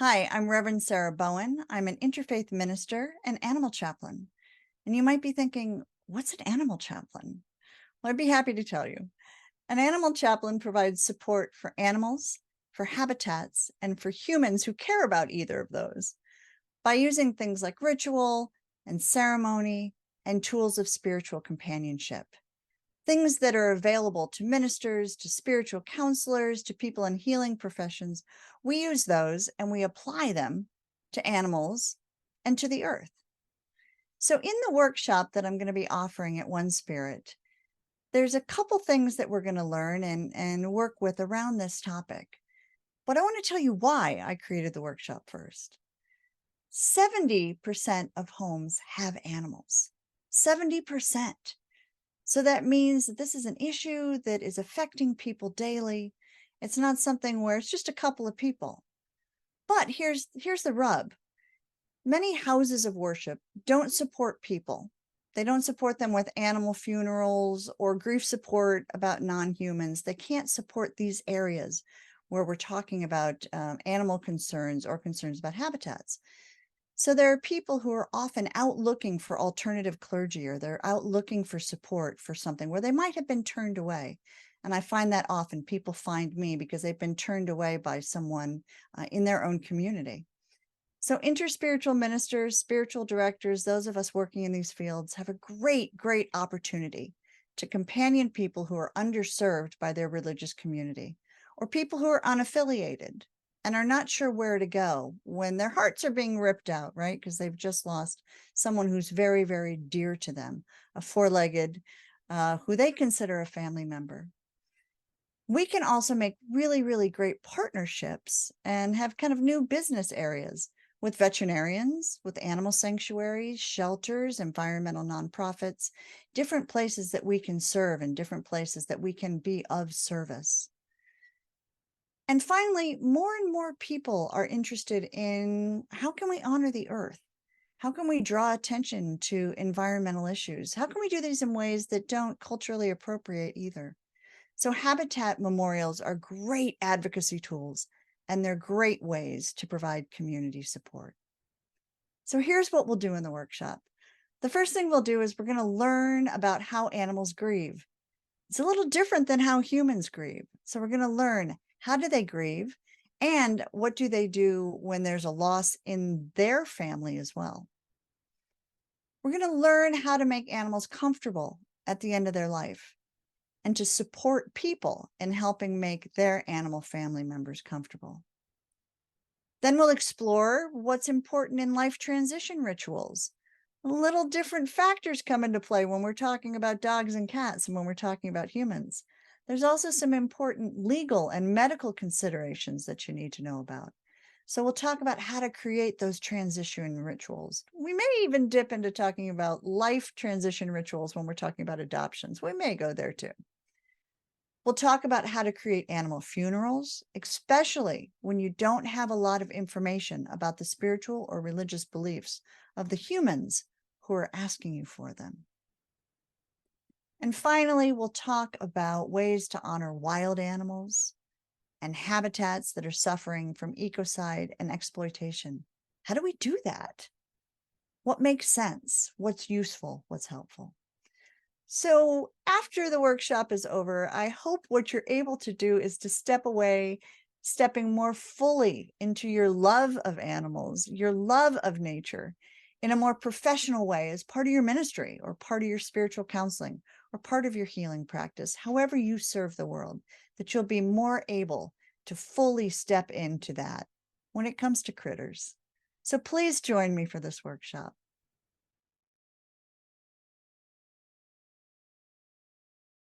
Hi, I'm Reverend Sarah Bowen. I'm an interfaith minister and animal chaplain. And you might be thinking, what's an animal chaplain? Well, I'd be happy to tell you. An animal chaplain provides support for animals, for habitats, and for humans who care about either of those by using things like ritual and ceremony and tools of spiritual companionship. Things that are available to ministers, to spiritual counselors, to people in healing professions. We use those and we apply them to animals and to the earth. So in the workshop that I'm going to be offering at One Spirit, there's a couple things that we're going to learn and work with around this topic. But I want to tell you why I created the workshop first. 70% of homes have animals. 70%. So that means that this is an issue that is affecting people daily. It's not something where it's just a couple of people. But here's the rub. Many houses of worship don't support people. They don't support them with animal funerals or grief support about non-humans. They can't support these areas where we're talking about animal concerns or concerns about habitats. So there are people who are often out looking for alternative clergy, or they're out looking for support for something where they might have been turned away. And I find that often people find me because they've been turned away by someone in their own community. So interspiritual ministers, spiritual directors, those of us working in these fields have a great, great opportunity to companion people who are underserved by their religious community, or people who are unaffiliated and are not sure where to go when their hearts are being ripped out, right? Because they've just lost someone who's very, very dear to them, a four-legged, who they consider a family member. We can also make really, really great partnerships and have kind of new business areas with veterinarians, with animal sanctuaries, shelters, environmental nonprofits, different places that we can serve and different places that we can be of service. And finally, more and more people are interested in how can we honor the earth? How can we draw attention to environmental issues? How can we do these in ways that don't culturally appropriate either? So habitat memorials are great advocacy tools, and they're great ways to provide community support. So here's what we'll do in the workshop. The first thing we'll do is we're going to learn about how animals grieve. It's a little different than how humans grieve. So we're going to learn, how do they grieve, and what do they do when there's a loss in their family as well. We're going to learn how to make animals comfortable at the end of their life, and to support people in helping make their animal family members comfortable. Then we'll explore what's important in life transition rituals. Little different factors come into play when we're talking about dogs and cats and when we're talking about humans. There's also some important legal and medical considerations that you need to know about. So we'll talk about how to create those transition rituals. We may even dip into talking about life transition rituals when we're talking about adoptions. We may go there too. We'll talk about how to create animal funerals, especially when you don't have a lot of information about the spiritual or religious beliefs of the humans who are asking you for them. And finally, we'll talk about ways to honor wild animals and habitats that are suffering from ecocide and exploitation. How do we do that? What makes sense? What's useful? What's helpful? So after the workshop is over, I hope what you're able to do is to step away, stepping more fully into your love of animals, your love of nature in a more professional way as part of your ministry or part of your spiritual counseling or part of your healing practice, however you serve the world, that you'll be more able to fully step into that when it comes to critters. So please join me for this workshop.